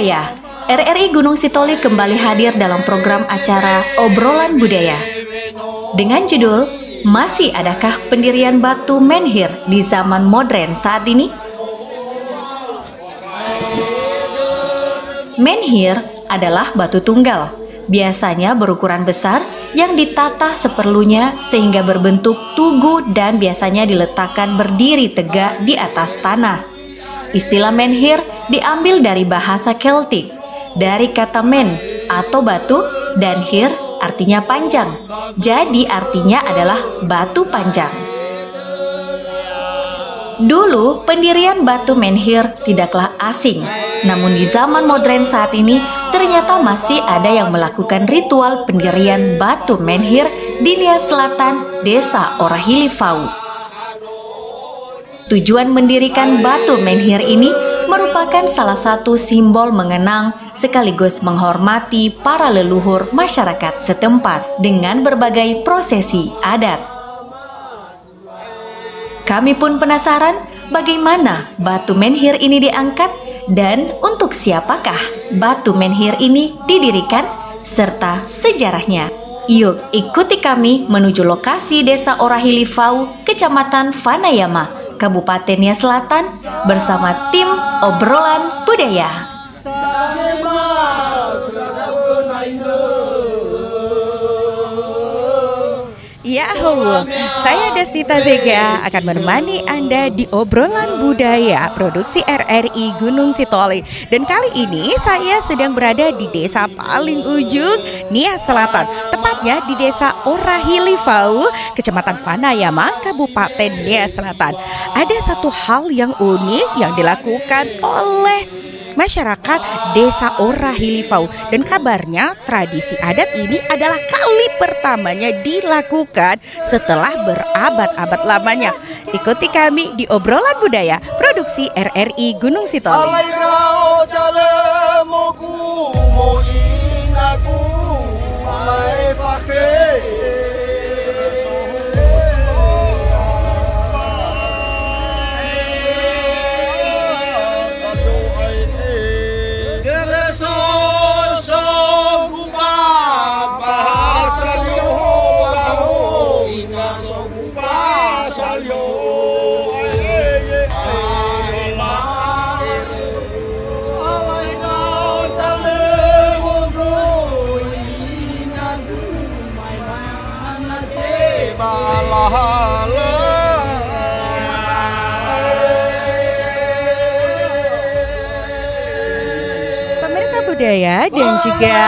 budaya. RRI Gunung Sitoli kembali hadir dalam program acara Obrolan Budaya. Dengan judul, Masih Adakah Pendirian Batu Menhir di Zaman Modern Saat Ini? Menhir adalah batu tunggal, biasanya berukuran besar yang ditata seperlunya sehingga berbentuk tugu dan biasanya diletakkan berdiri tegak di atas tanah. Istilah menhir diambil dari bahasa Keltik, dari kata men atau batu dan hir artinya panjang. Jadi artinya adalah batu panjang. Dulu pendirian batu menhir tidaklah asing. Namun di zaman modern saat ini ternyata masih ada yang melakukan ritual pendirian batu menhir di Nias Selatan, Desa Orahili Fau. Tujuan mendirikan batu menhir ini merupakan salah satu simbol mengenang sekaligus menghormati para leluhur masyarakat setempat dengan berbagai prosesi adat. Kami pun penasaran bagaimana batu menhir ini diangkat dan untuk siapakah batu menhir ini didirikan serta sejarahnya. Yuk ikuti kami menuju lokasi Desa Orahili Fau, Kecamatan Vanayama, Kabupaten Nias Selatan bersama tim Obrolan Budaya. Yahoo, saya Desnita Zega akan menemani Anda di Obrolan Budaya produksi RRI Gunung Sitoli. Dan kali ini saya sedang berada di desa paling ujung Nias Selatan, tepatnya di Desa Orahili Fau, Kecamatan Vanayama, Kabupaten Nias Selatan. Ada satu hal yang unik yang dilakukan oleh masyarakat Desa Orahili Fau, dan kabarnya tradisi adat ini adalah kali pertamanya dilakukan setelah berabad-abad lamanya. Ikuti kami di Obrolan Budaya produksi RRI Gunung Sitoli. Pemirsa budaya dan juga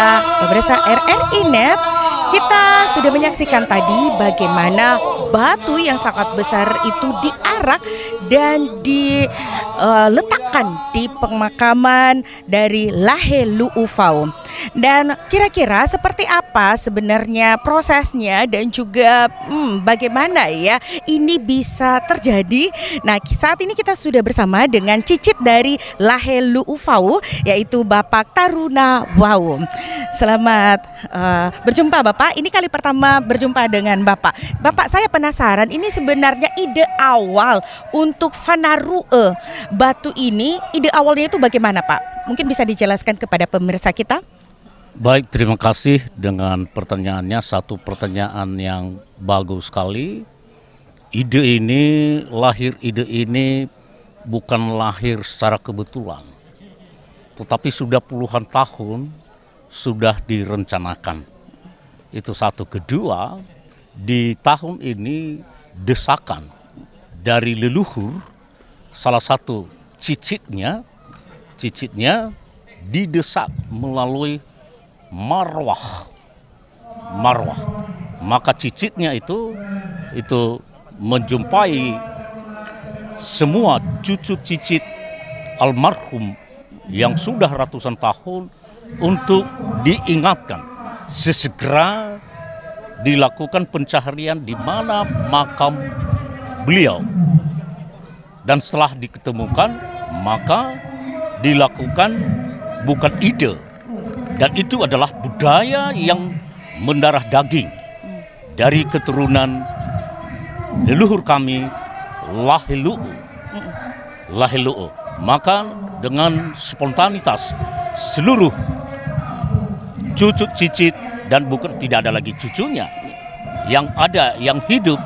pemirsa RRI Net, kita sudah menyaksikan tadi bagaimana batu yang sangat besar itu diarak dan diletakkan di pemakaman dari Lahelu'u Fau. Dan kira-kira seperti apa sebenarnya prosesnya dan juga bagaimana ya ini bisa terjadi. Nah, saat ini kita sudah bersama dengan cicit dari Lahelu'u Fau, yaitu Bapak Taruna Wau. Selamat berjumpa Bapak. Ini kali pertama berjumpa dengan Bapak. Bapak, saya penasaran, ini sebenarnya ide awal untuk Fanaru'e batu ini, ide awalnya itu bagaimana Pak? Mungkin bisa dijelaskan kepada pemirsa kita? Baik, terima kasih dengan pertanyaannya. Satu pertanyaan yang bagus sekali. Ide ini bukan lahir secara kebetulan, tetapi sudah puluhan tahun sudah direncanakan. Itu satu. Kedua, di tahun ini desakan dari leluhur, salah satu cicitnya didesak melalui marwah. Maka cicitnya itu menjumpai semua cucu cicit almarhum yang sudah ratusan tahun untuk diingatkan sesegera dilakukan pencaharian di mana makam beliau. Dan setelah diketemukan, maka dilakukan bukan ide. Dan itu adalah budaya yang mendarah daging dari keturunan leluhur kami, Lahelu'u. Maka dengan spontanitas seluruh cucu cicit dan bukan tidak ada lagi cucunya yang ada yang hidup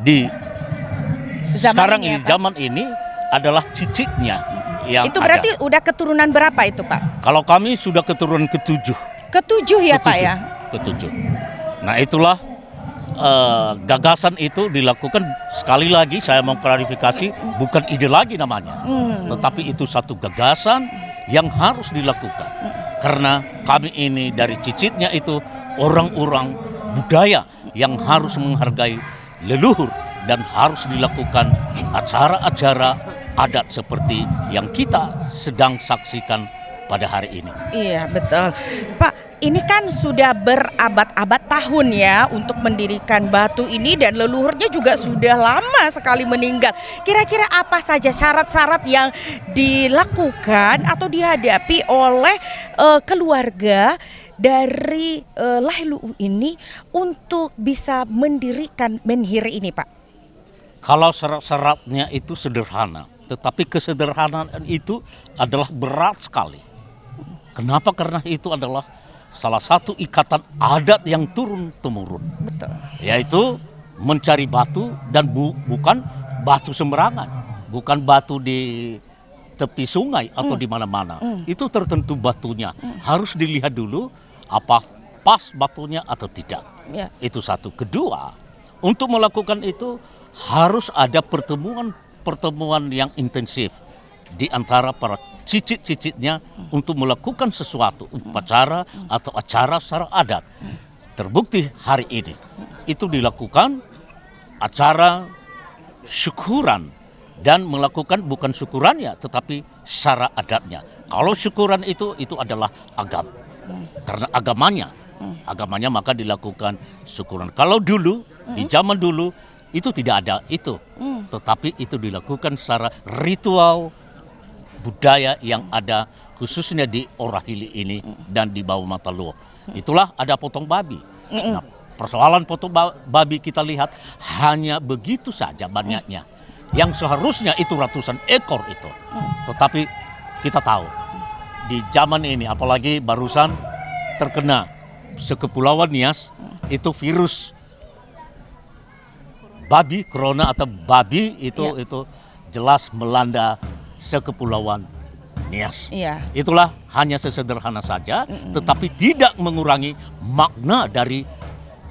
di sekarang ini, zaman ini adalah cicitnya yang itu berarti ada. udah keturunan berapa itu Pak? Kalau kami sudah keturunan ketujuh. Ketujuh ya Pak ya? Ketujuh. Nah itulah gagasan itu dilakukan, sekali lagi saya mau klarifikasi, bukan ide lagi namanya, tetapi itu satu gagasan yang harus dilakukan. Karena kami ini dari cicitnya itu orang-orang budaya yang harus menghargai leluhur dan harus dilakukan acara-acara adat seperti yang kita sedang saksikan pada hari ini. Iya betul Pak, ini kan sudah berabad-abad tahun ya untuk mendirikan batu ini dan leluhurnya juga sudah lama sekali meninggal. Kira-kira apa saja syarat-syarat yang dilakukan atau dihadapi oleh keluarga dari Lailuu ini untuk bisa mendirikan menhir ini Pak? Kalau syarat-syaratnya itu sederhana, tetapi kesederhanaan itu adalah berat sekali. Kenapa? Karena itu adalah salah satu ikatan adat yang turun-temurun. Betul. Yaitu mencari batu dan bukan batu sembarangan, bukan batu di tepi sungai atau di mana-mana. Itu tertentu batunya. Harus dilihat dulu apa pas batunya atau tidak. Ya. Itu satu. Kedua, untuk melakukan itu harus ada pertemuan yang intensif di antara para cicit-cicitnya untuk melakukan sesuatu upacara atau acara secara adat. Terbukti hari ini itu dilakukan acara syukuran dan melakukan bukan syukurannya tetapi secara adatnya. Kalau syukuran itu adalah agama. Karena agamanya maka dilakukan syukuran. Kalau dulu di zaman dulu itu tidak ada itu, tetapi itu dilakukan secara ritual budaya yang ada khususnya di Orahili ini dan di Bawah Mataluo. Itulah ada potong babi. Nah, persoalan potong babi kita lihat hanya begitu saja banyaknya, yang seharusnya itu ratusan ekor itu. Tetapi kita tahu di zaman ini, apalagi barusan terkena sekepulauan Nias itu virus babi, corona atau babi itu jelas melanda sekepulauan Nias. Itulah hanya sesederhana saja, tetapi tidak mengurangi makna dari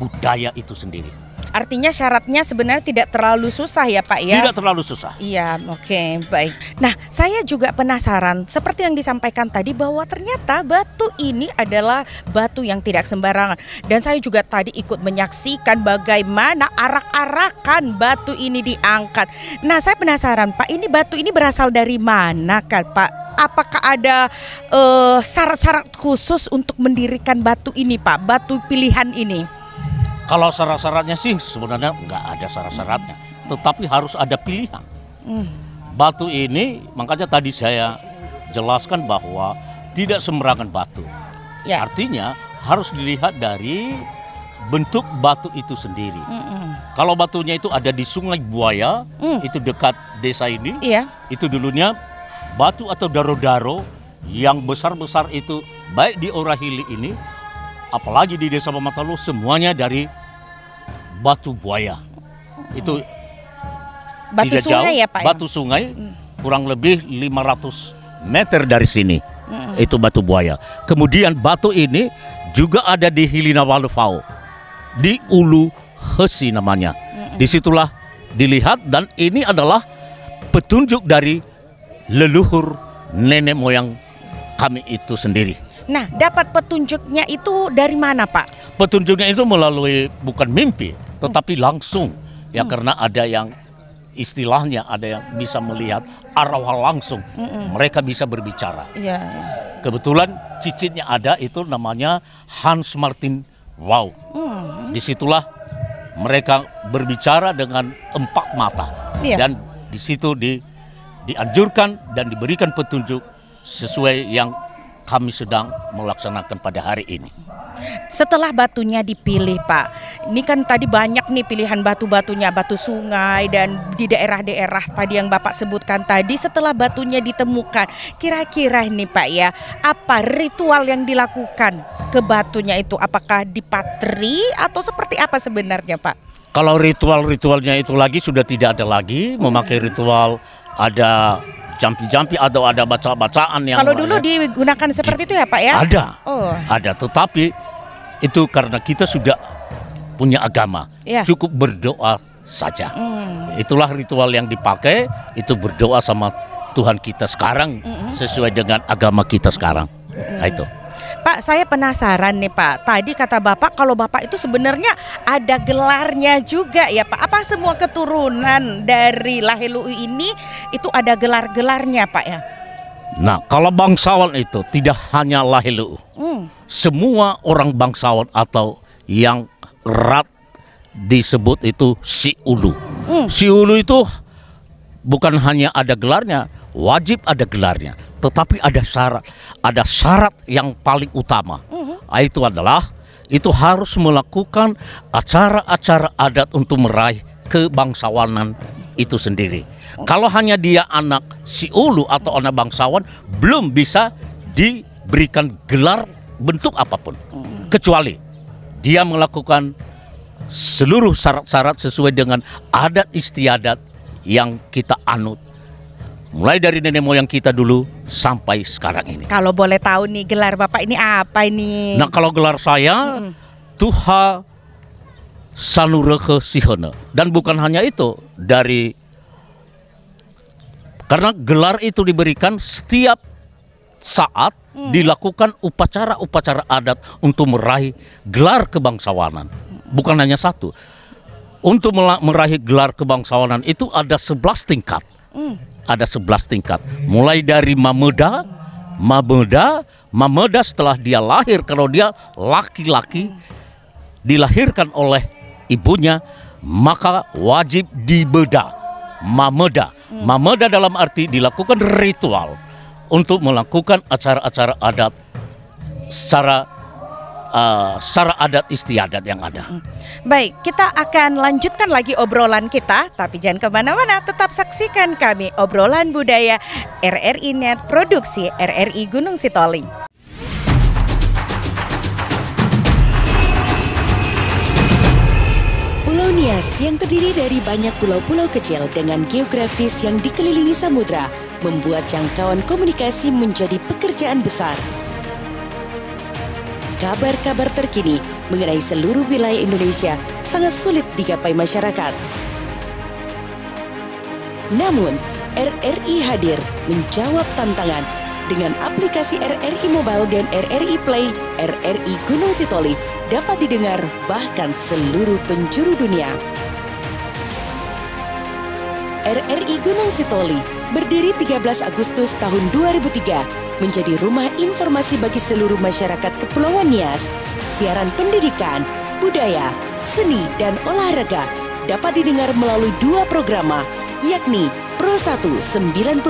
budaya itu sendiri. Artinya syaratnya sebenarnya tidak terlalu susah ya Pak ya? Tidak terlalu susah. Iya, oke, baik. Nah, saya juga penasaran seperti yang disampaikan tadi bahwa ternyata batu ini adalah batu yang tidak sembarangan. Dan saya juga tadi ikut menyaksikan bagaimana arak-arakan batu ini diangkat. Nah, saya penasaran Pak, ini batu ini berasal dari mana kan Pak? Apakah ada syarat-syarat khusus untuk mendirikan batu ini Pak, batu pilihan ini? Kalau syarat-syaratnya sih sebenarnya nggak ada syarat-syaratnya, tetapi harus ada pilihan. Batu ini, makanya tadi saya jelaskan bahwa tidak sembarangan batu. Ya. Artinya harus dilihat dari bentuk batu itu sendiri. Kalau batunya itu ada di Sungai Buaya, itu dekat desa ini, itu dulunya batu atau daro-daro yang besar-besar itu, baik di Orahili ini, apalagi di Desa Bawah Mataluo, semuanya dari batu buaya. Itu batu tidak sungai jauh, ya Pak? Batu sungai kurang lebih 500 meter dari sini. Itu batu buaya. Kemudian batu ini juga ada di Hilinawalufau, di Ulu Hesi namanya. Disitulah dilihat dan ini adalah petunjuk dari leluhur nenek moyang kami itu sendiri. Nah, dapat petunjuknya itu dari mana Pak? Petunjuknya itu melalui bukan mimpi, tetapi langsung. Ya karena ada yang istilahnya ada yang bisa melihat arwah langsung. Mereka bisa berbicara. Kebetulan cicitnya ada itu namanya Hans Martin Wow. Disitulah mereka berbicara dengan empat mata. Dan di situ dianjurkan dan diberikan petunjuk sesuai yang kami sedang melaksanakan pada hari ini. Setelah batunya dipilih Pak, ini kan tadi banyak nih pilihan batu-batunya, batu sungai dan di daerah-daerah tadi yang Bapak sebutkan tadi. Setelah batunya ditemukan, kira-kira ini Pak ya, apa ritual yang dilakukan ke batunya itu? Apakah dipatri atau seperti apa sebenarnya Pak? Kalau ritual-ritualnya itu lagi sudah tidak ada lagi, memakai ritual ada jampi-jampi atau ada baca-bacaan yang kalau dulu digunakan seperti itu ya Pak ya? Ada, ada. Tetapi itu karena kita sudah punya agama, cukup berdoa saja. Itulah ritual yang dipakai, itu berdoa sama Tuhan kita sekarang sesuai dengan agama kita sekarang. Nah, itu. Pak, saya penasaran nih Pak. Tadi kata Bapak kalau Bapak itu sebenarnya ada gelarnya juga ya Pak. Apa semua keturunan dari Lahelu ini itu ada gelar-gelarnya Pak ya? Nah, kalau bangsawan itu tidak hanya Lahelu. Semua orang bangsawan atau yang erat disebut itu si ulu. Si ulu itu bukan hanya ada gelarnya, wajib ada gelarnya. Tetapi ada syarat yang paling utama. Itu adalah itu harus melakukan acara-acara adat untuk meraih kebangsawanan itu sendiri. Kalau hanya dia anak si ulu atau anak bangsawan, belum bisa diberikan gelar bentuk apapun, kecuali dia melakukan seluruh syarat-syarat sesuai dengan adat istiadat yang kita anut. Mulai dari nenek moyang kita dulu sampai sekarang ini. Kalau boleh tahu nih gelar Bapak ini apa ini? Nah, kalau gelar saya Tuha Sanurehe Sihone. Dan bukan hanya itu, karena gelar itu diberikan setiap saat dilakukan upacara-upacara adat untuk meraih gelar kebangsawanan. Bukan hanya satu. Untuk meraih gelar kebangsawanan itu ada 11 tingkat. Ada 11 tingkat. Mulai dari Mameda setelah dia lahir, kalau dia laki-laki dilahirkan oleh ibunya, maka wajib dibeda. Mameda dalam arti dilakukan ritual untuk melakukan acara-acara adat secara adat istiadat yang ada. Baik, kita akan lanjutkan lagi obrolan kita, tapi jangan kemana-mana, tetap saksikan kami obrolan budaya RRI Net Produksi RRI Gunung Sitoli. Pulau Nias yang terdiri dari banyak pulau-pulau kecil dengan geografis yang dikelilingi samudra membuat jangkauan komunikasi menjadi pekerjaan besar. Kabar-kabar terkini mengenai seluruh wilayah Indonesia sangat sulit digapai masyarakat. Namun, RRI hadir menjawab tantangan dengan aplikasi RRI Mobile dan RRI Play. RRI Gunung Sitoli dapat didengar bahkan seluruh penjuru dunia. RRI Gunung Sitoli berdiri 13 Agustus tahun 2003 menjadi rumah informasi bagi seluruh masyarakat Kepulauan Nias. Siaran pendidikan, budaya, seni, dan olahraga dapat didengar melalui 2 programa, yakni Pro 1 96,2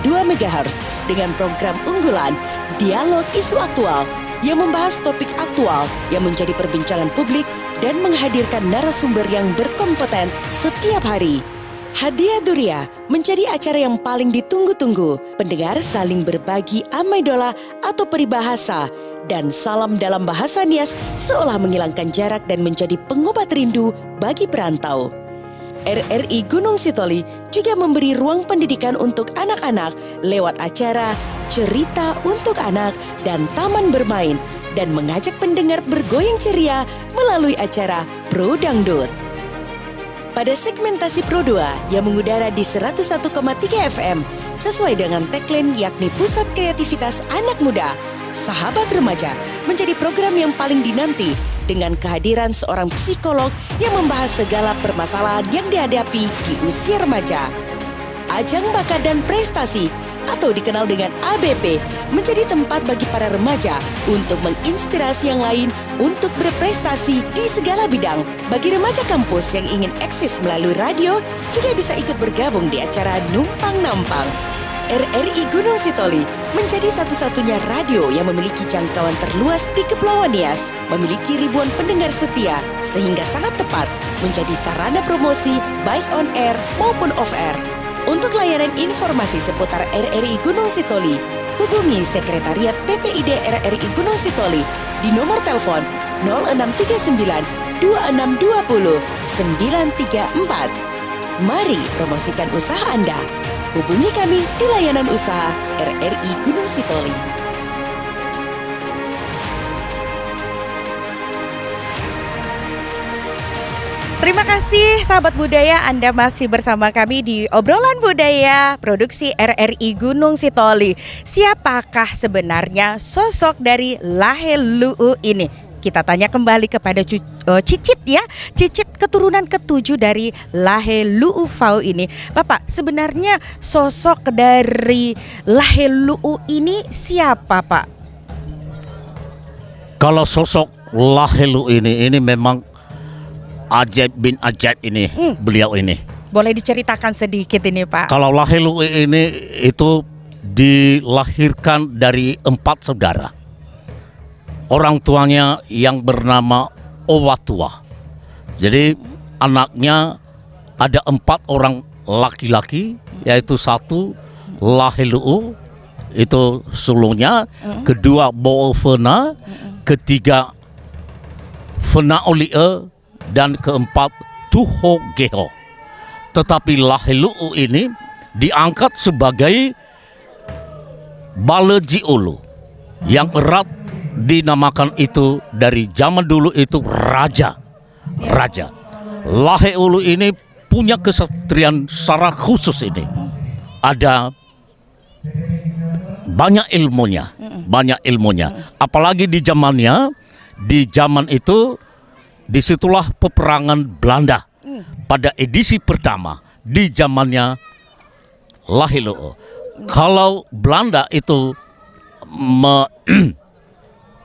MHz dengan program unggulan Dialog Isu Aktual yang membahas topik aktual yang menjadi perbincangan publik dan menghadirkan narasumber yang berkompeten setiap hari. Hadiah Duria menjadi acara yang paling ditunggu-tunggu. Pendengar saling berbagi amai dola atau peribahasa dan salam dalam bahasa Nias seolah menghilangkan jarak dan menjadi pengobat rindu bagi perantau. RRI Gunung Sitoli juga memberi ruang pendidikan untuk anak-anak lewat acara Cerita untuk Anak dan Taman Bermain dan mengajak pendengar bergoyang ceria melalui acara Pro Dangdut. Pada segmentasi Pro 2 yang mengudara di 101,3 FM sesuai dengan tagline yakni Pusat Kreativitas Anak Muda, Sahabat Remaja menjadi program yang paling dinanti dengan kehadiran seorang psikolog yang membahas segala permasalahan yang dihadapi di usia remaja. Ajang bakat dan prestasi atau dikenal dengan ABP menjadi tempat bagi para remaja untuk menginspirasi yang lain untuk berprestasi di segala bidang. Bagi remaja kampus yang ingin eksis melalui radio juga bisa ikut bergabung di acara Numpang Nampang. RRI Gunung Sitoli menjadi satu-satunya radio yang memiliki jangkauan terluas di Kepulauan Nias, memiliki ribuan pendengar setia, sehingga sangat tepat menjadi sarana promosi baik on air maupun off air. Untuk layanan informasi seputar RRI Gunung Sitoli, hubungi Sekretariat PPID RRI Gunung Sitoli di nomor telepon 0639 2620 934. Mari promosikan usaha Anda. Hubungi kami di layanan usaha RRI Gunung Sitoli. Terima kasih sahabat budaya, Anda masih bersama kami di Obrolan Budaya Produksi RRI Gunung Sitoli. Siapakah sebenarnya sosok dari Lahe Lu'u ini? Kita tanya kembali kepada Cicit ya, Cicit keturunan ke-7 dari Lahe Lu'u Fau ini. Bapak, sebenarnya sosok dari Lahe Lu'u ini siapa, Pak? Kalau sosok Lahe Lu'u ini memang ajaib bin ajaib ini, beliau ini. Boleh diceritakan sedikit ini, Pak? Kalau Lahe Lu'u ini itu dilahirkan dari 4 saudara. Orang tuanya yang bernama Owatua. Jadi anaknya ada 4 orang laki-laki, yaitu 1 Lahe Lu'u, itu sulungnya, kedua Bo'o Fena, ketiga Fena Olie, dan keempat Tuho Geho. Tetapi Lahe Lu'u ini diangkat sebagai Baleji Ulu, yang erat dinamakan itu dari zaman dulu itu raja. Lahe Ulu ini punya kesatrian secara khusus ini. Ada banyak ilmunya. Apalagi di zaman itu disitulah peperangan Belanda pada edisi pertama di zamannya Lahe Lu'u. Kalau Belanda itu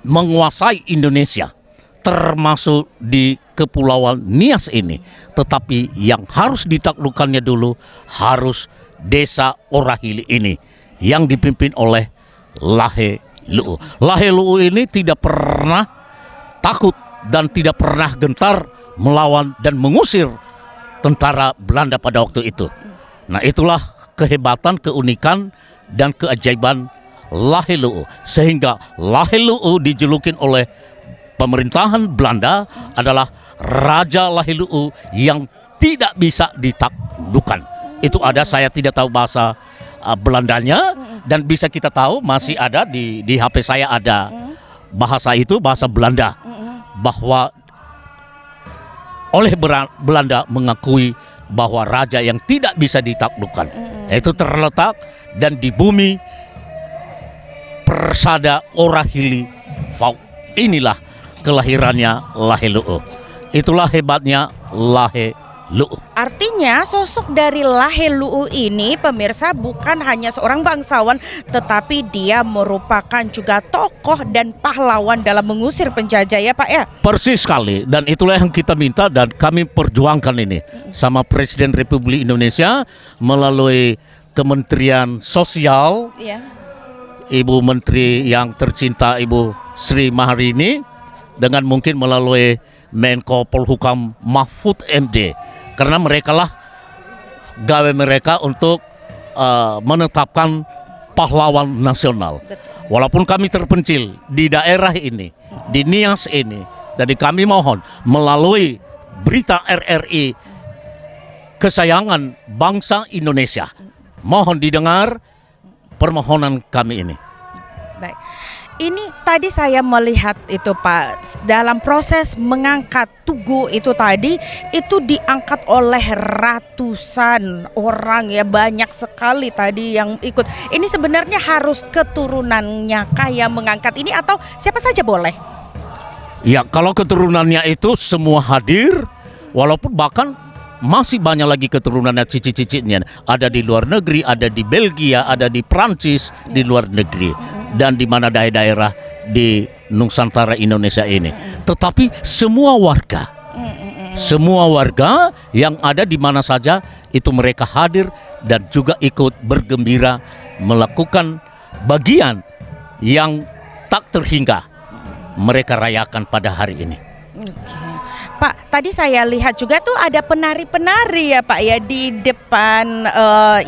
menguasai Indonesia, termasuk di Kepulauan Nias ini, tetapi yang harus ditaklukkannya dulu harus desa Orahili ini yang dipimpin oleh Lahe Lu'u. Lahe Lu'u ini tidak pernah takut dan tidak pernah gentar melawan dan mengusir tentara Belanda pada waktu itu. Nah, itulah kehebatan, keunikan dan keajaiban Lahe Lu'u, sehingga Lahe Lu'u dijulukin oleh pemerintahan Belanda adalah Raja Lahe Lu'u yang tidak bisa ditaklukkan. Itu ada, saya tidak tahu bahasa Belandanya, dan bisa kita tahu masih ada di HP saya ada bahasa itu, bahasa Belanda, bahwa oleh Belanda mengakui bahwa raja yang tidak bisa ditaklukkan itu terletak dan di bumi Persada Orahili Fau. Inilah kelahirannya Lahe Lu'u. Itulah hebatnya Lahe Lu'u. Artinya sosok dari Lahe Lu'u ini, pemirsa, bukan hanya seorang bangsawan, tetapi dia merupakan juga tokoh dan pahlawan dalam mengusir penjajah ya Pak ya? Persis sekali, dan itulah yang kita minta dan kami perjuangkan ini sama Presiden Republik Indonesia melalui Kementerian Sosial, Ibu Menteri yang tercinta Ibu Sri Maharini, dengan mungkin melalui Menko Polhukam Mahfud MD, karena mereka lah gawe mereka untuk menetapkan pahlawan nasional. Walaupun kami terpencil di daerah ini, di Nias ini, jadi kami mohon melalui berita RRI kesayangan bangsa Indonesia, mohon didengar permohonan kami ini. Baik. Ini tadi saya melihat itu Pak, dalam proses mengangkat tugu itu tadi, itu diangkat oleh ratusan orang ya, banyak sekali tadi yang ikut. Ini sebenarnya harus keturunannya kayak mengangkat ini atau siapa saja boleh? Ya, kalau keturunannya itu semua hadir, walaupun bahkan masih banyak lagi keturunannya, cicit-cicitnya. Ada di luar negeri, ada di Belgia, ada di Prancis, di luar negeri. Dan di mana daerah-daerah di Nusantara Indonesia ini. Tetapi semua warga yang ada di mana saja itu mereka hadir dan juga ikut bergembira melakukan bagian yang tak terhingga mereka rayakan pada hari ini. Pak, tadi saya lihat juga tuh ada penari-penari ya Pak ya di depan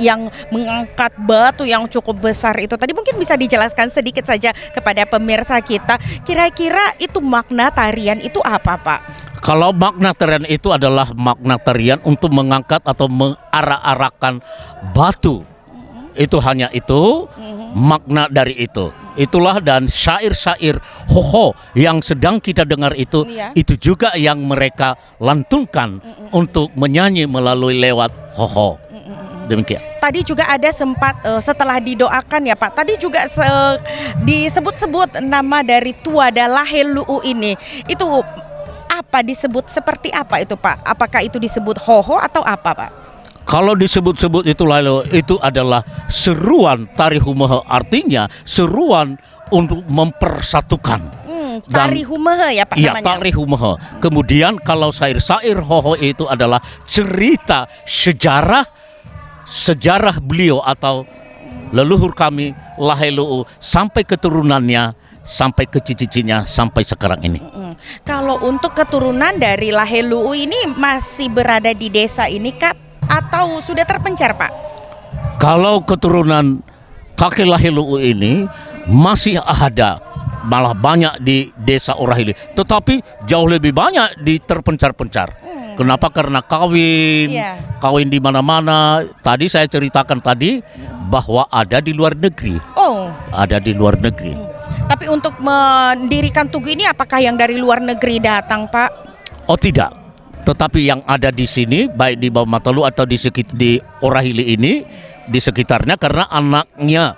yang mengangkat batu yang cukup besar itu. Tadi mungkin bisa dijelaskan sedikit saja kepada pemirsa kita. Kira-kira itu makna tarian itu apa Pak? Kalau makna tarian itu adalah makna tarian untuk mengangkat atau mengarak-arakan batu. Itu hanya itu makna dari itu. Itulah, dan syair-syair hoho yang sedang kita dengar itu, itu juga yang mereka lantunkan untuk menyanyi melalui lewat hoho. Demikian. Tadi juga ada sempat setelah didoakan ya Pak, tadi juga disebut-sebut nama dari Tuada Laheluu ini. Itu apa, disebut seperti apa itu Pak? Apakah itu disebut hoho atau apa Pak? Kalau disebut-sebut itu lalu itu adalah seruan tari humehe, artinya seruan untuk mempersatukan. Tari humehe ya Pak iya, namanya? Iya, tari humehe. Kemudian kalau syair-syair hoho itu adalah cerita sejarah beliau atau leluhur kami Laheluu sampai keturunannya, sampai ke cicicinya sampai sekarang ini. Kalau untuk keturunan dari Laheluu ini masih berada di desa ini Kak? Atau sudah terpencar Pak? Kalau keturunan kakek Laheluu ini masih ada, malah banyak di desa Orahili, tetapi jauh lebih banyak di terpencar-pencar. Kenapa? Karena kawin di mana-mana. Tadi saya ceritakan tadi bahwa ada di luar negeri. Ada di luar negeri. Tapi untuk mendirikan tugu ini apakah yang dari luar negeri datang Pak? Oh tidak. Tetapi yang ada di sini, baik di Bawah Matalu atau di Orahili ini, di sekitarnya, karena anaknya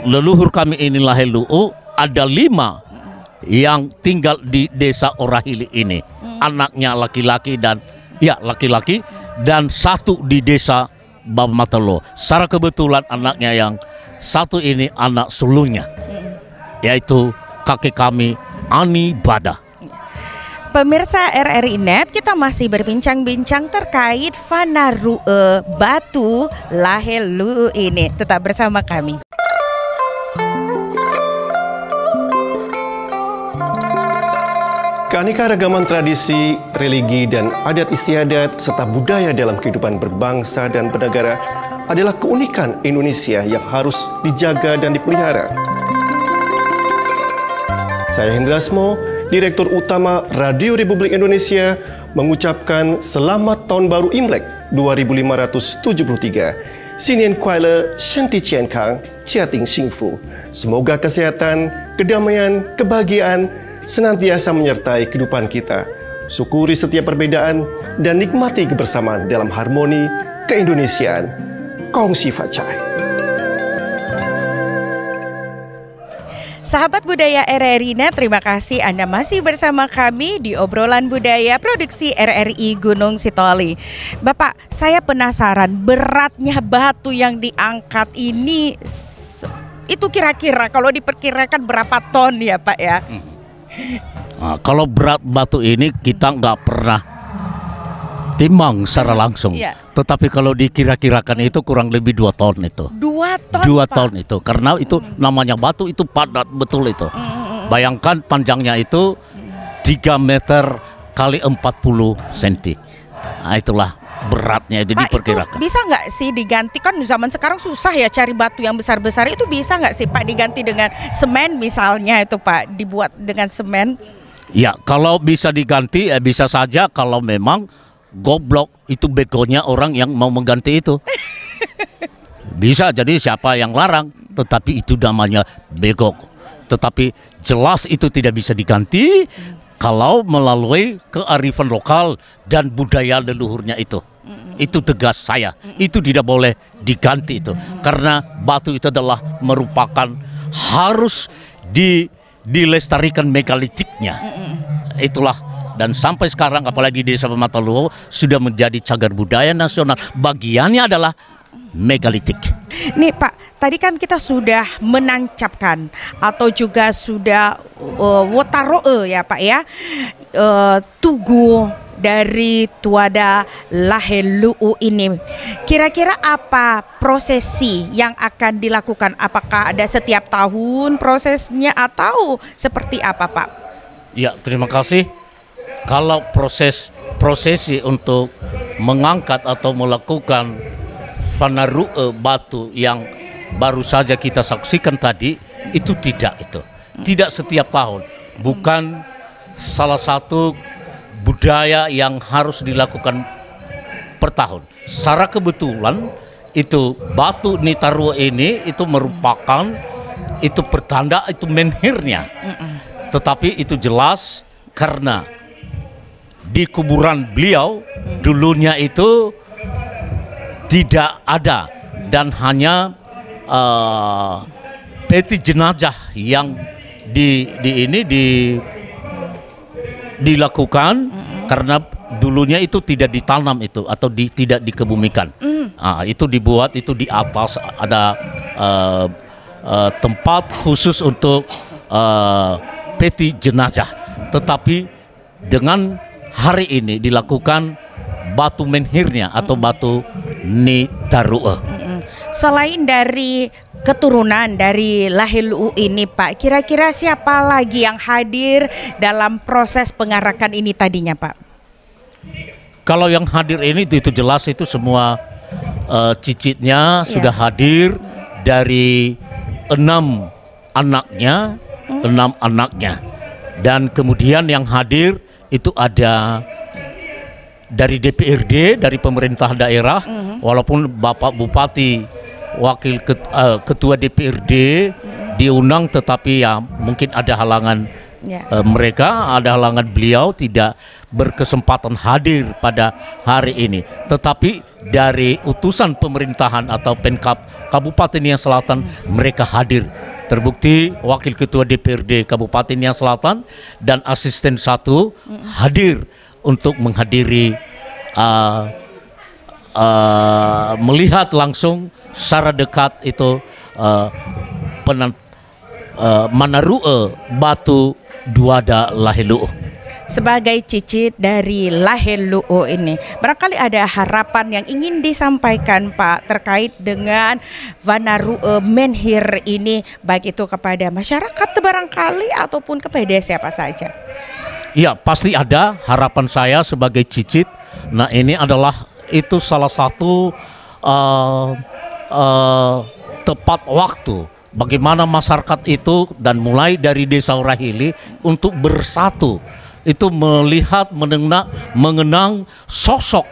leluhur kami ini Laheluu ada 5 yang tinggal di desa Orahili ini. Anaknya laki-laki dan 1 di desa Bawah Matalu. Secara kebetulan anaknya yang 1 ini anak sulungnya, yaitu kakek kami Ani Bada. Pemirsa RRI Net, kita masih berbincang-bincang terkait Fanarue Batu Laheluu ini. Tetap bersama kami. Keanekaragaman tradisi, religi, dan adat istiadat serta budaya dalam kehidupan berbangsa dan bernegara adalah keunikan Indonesia yang harus dijaga dan dipelihara. Saya Hendrasmo, Direktur Utama Radio Republik Indonesia, mengucapkan Selamat Tahun Baru Imlek 2573. Sinian Kuala Shanti Cian Kang, Ciating Singfu. Semoga kesehatan, kedamaian, kebahagiaan senantiasa menyertai kehidupan kita. Syukuri setiap perbedaan dan nikmati kebersamaan dalam harmoni keindonesiaan. Kongsi Facai. Sahabat budaya RRI Net, terima kasih Anda masih bersama kami di obrolan budaya produksi RRI Gunung Sitoli. Bapak, saya penasaran beratnya batu yang diangkat ini itu kira-kira kalau diperkirakan berapa ton ya Pak ya? Nah, kalau berat batu ini kita nggak pernah timbang secara langsung. Tetapi kalau dikira-kirakan itu kurang lebih 2 ton itu. 2 ton? 2 ton itu, karena itu namanya batu itu padat betul itu. Bayangkan panjangnya itu 3 meter kali 40 cm. Nah, itulah beratnya itu diperkirakan. Itu bisa nggak sih diganti, kan zaman sekarang susah ya cari batu yang besar-besar, itu bisa nggak sih Pak diganti dengan semen misalnya itu Pak, dibuat dengan semen? Ya, kalau bisa diganti bisa saja kalau memang goblok itu begonya orang yang mau mengganti itu. Bisa jadi siapa yang larang, tetapi itu namanya bego. Tetapi jelas itu tidak bisa diganti kalau melalui kearifan lokal dan budaya leluhurnya itu. Itu tegas saya, itu tidak boleh diganti itu. Karena batu itu adalah merupakan harus dilestarikan megalitiknya. Itulah. Dan sampai sekarang apalagi di Desa Matalu sudah menjadi cagar budaya nasional. Bagiannya adalah megalitik. Nih Pak, tadi kan kita sudah menancapkan atau juga sudah wotaroe ya Pak ya, tugu dari Tuada Laheluu ini. Kira-kira apa prosesi yang akan dilakukan? Apakah ada setiap tahun prosesnya atau seperti apa, Pak? Ya, terima kasih. Kalau prosesi untuk mengangkat atau melakukan Vanarua batu yang baru saja kita saksikan tadi, itu tidak setiap tahun, bukan salah satu budaya yang harus dilakukan per tahun. Secara kebetulan itu batu Nitarua ini itu merupakan itu pertanda itu menhirnya. Tetapi itu jelas karena di kuburan beliau dulunya itu tidak ada dan hanya peti jenazah yang dilakukan karena dulunya itu tidak ditanam itu atau tidak dikebumikan. Itu dibuat itu di atas ada tempat khusus untuk peti jenazah. Tetapi dengan hari ini dilakukan batu menhirnya atau batu Nitarua. Selain dari keturunan dari Laheluu ini, Pak, kira-kira siapa lagi yang hadir dalam proses pengarakan ini tadinya, Pak? Kalau yang hadir ini itu jelas itu semua cicitnya sudah hadir dari 6 anaknya, dan kemudian yang hadir itu ada dari DPRD, dari pemerintah daerah, walaupun Bapak Bupati wakil ketua DPRD diundang, tetapi ya mungkin ada halangan mereka, ada halangan beliau tidak berkesempatan hadir pada hari ini. Tetapi dari utusan pemerintahan atau Pemkab Kabupaten Nias Selatan mereka hadir. Terbukti wakil ketua DPRD Kabupaten Nias Selatan dan asisten 1 hadir untuk menghadiri melihat langsung secara dekat itu Vanarua batu Tuada Laheluu. Sebagai cicit dari Laheluu ini, barangkali ada harapan yang ingin disampaikan, Pak, terkait dengan Vanarua menhir ini, baik itu kepada masyarakat barangkali ataupun kepada siapa saja. Iya, pasti ada harapan saya sebagai cicit. Nah, ini adalah itu salah satu tepat waktu bagaimana masyarakat itu dan mulai dari Desa Urahili untuk bersatu, itu melihat mengenang sosok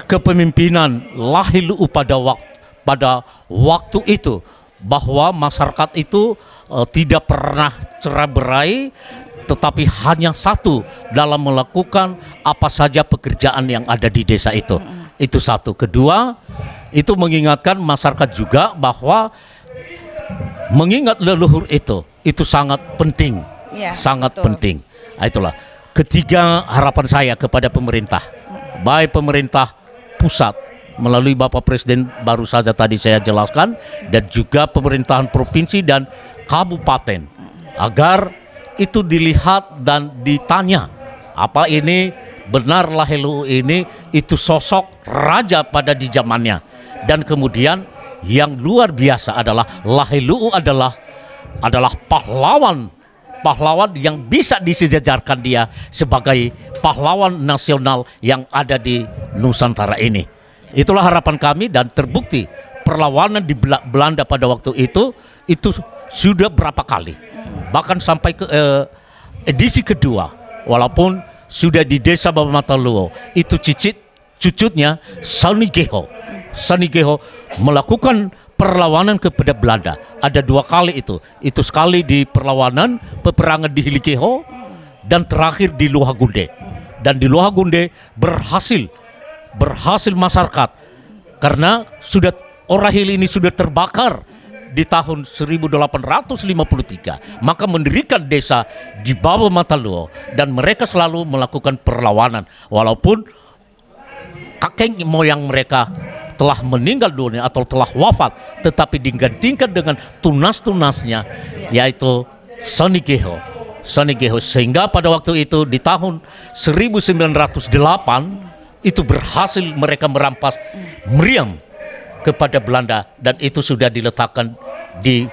kepemimpinan Laheluu pada waktu itu, bahwa masyarakat itu tidak pernah cerai-berai, tetapi hanya satu dalam melakukan apa saja pekerjaan yang ada di desa itu. Itu satu. Kedua, itu mengingatkan masyarakat juga bahwa mengingat leluhur itu sangat penting, sangat penting. Itulah. Ketiga, harapan saya kepada pemerintah, baik pemerintah pusat melalui Bapak Presiden baru saja tadi saya jelaskan, dan juga pemerintahan provinsi dan kabupaten, agar itu dilihat dan ditanya, apa ini benar Laheluu ini itu sosok raja pada di zamannya. Dan kemudian yang luar biasa adalah Laheluu adalah pahlawan yang bisa disejajarkan dia sebagai pahlawan nasional yang ada di Nusantara ini. Itulah harapan kami, dan terbukti perlawanan di Belanda pada waktu itu sudah berapa kali, bahkan sampai ke edisi kedua, walaupun sudah di desa Babamataluo itu cucutnya Sanigeho melakukan perlawanan kepada Belanda. Ada 2 kali itu sekali di perlawanan peperangan di Hilikeho dan terakhir di Luhagunde. Dan di Luhagunde berhasil masyarakat, karena Urahili ini sudah terbakar di tahun 1853, maka mendirikan desa di Babamataluo, dan mereka selalu melakukan perlawanan walaupun kakek moyang mereka telah meninggal dunia atau telah wafat, tetapi digantikan dengan tunas-tunasnya, yaitu Sanigeho Sanigeho, sehingga pada waktu itu di tahun 1908 itu berhasil mereka merampas meriam kepada Belanda, dan itu sudah diletakkan di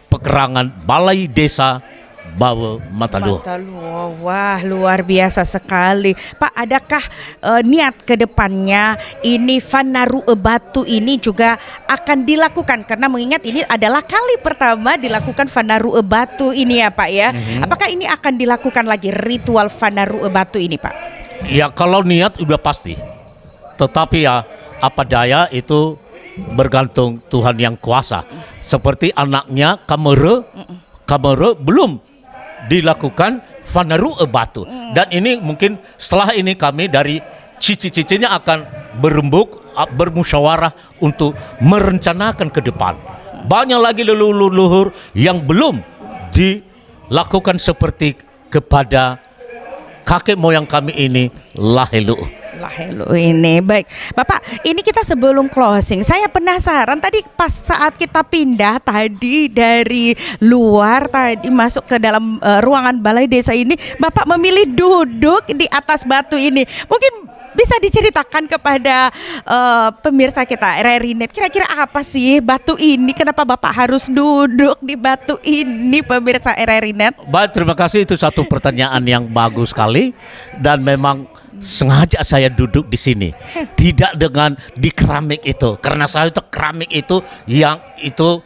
pekerangan Balai Desa Bawe Mataluo. Wah, luar biasa sekali. Pak, adakah niat ke depannya ini Fanaru Batu ini juga akan dilakukan? Karena mengingat ini adalah kali pertama dilakukan Fanaru Batu ini ya Pak ya. Apakah ini akan dilakukan lagi ritual Fanaru Batu ini Pak? Ya, kalau niat udah pasti. Tetapi ya apa daya itu bergantung Tuhan yang kuasa. Seperti anaknya Kamere belum dilakukan Fanaru Batu, dan ini mungkin setelah ini kami dari cici-cicinya akan bermusyawarah untuk merencanakan ke depan. Banyak lagi leluhur yang belum dilakukan seperti kepada kakek moyang kami ini, Lahelu ini. Baik Bapak, ini kita sebelum closing, saya penasaran tadi pas saat kita pindah tadi dari luar tadi masuk ke dalam ruangan balai desa ini, Bapak memilih duduk di atas batu ini. Mungkin bisa diceritakan kepada pemirsa kita RRI.net, kira-kira apa sih batu ini, kenapa Bapak harus duduk di batu ini, pemirsa RRI.net? Baik, terima kasih, itu satu pertanyaan yang bagus sekali, dan memang sengaja saya duduk di sini, tidak dengan di keramik itu, karena saya itu keramik itu yang itu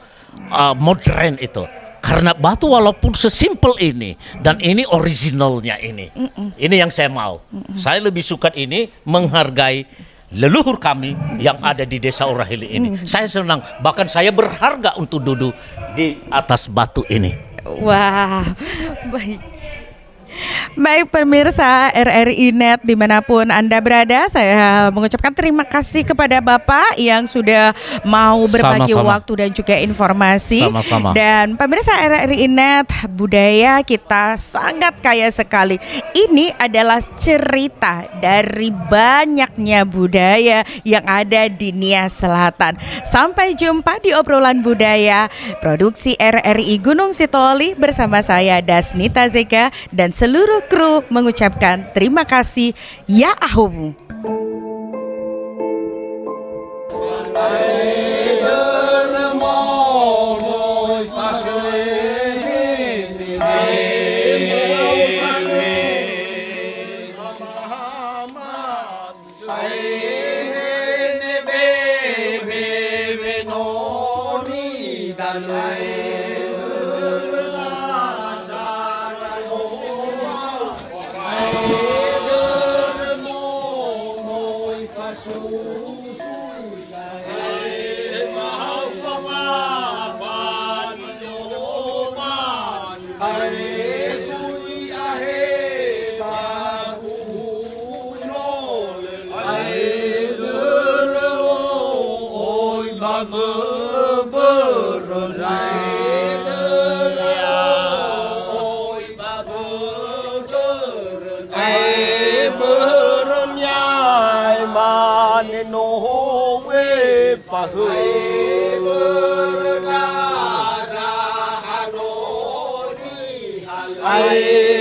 modern itu. Karena batu walaupun sesimpel ini, dan ini originalnya ini yang saya mau. Saya lebih suka ini, menghargai leluhur kami yang ada di desa Urahili ini. Saya senang, bahkan saya berharga untuk duduk di atas batu ini. Wah, baik pemirsa RRI.net dimanapun Anda berada, saya mengucapkan terima kasih kepada Bapak yang sudah mau berbagi waktu dan juga informasi. Dan pemirsa RRI.net, budaya kita sangat kaya sekali. Ini adalah cerita dari banyaknya budaya yang ada di Nia Selatan. Sampai jumpa di obrolan budaya produksi RRI Gunung Sitoli bersama saya Dasnita Zeka dan seluruh kru mengucapkan terima kasih. Ya ahum. Ai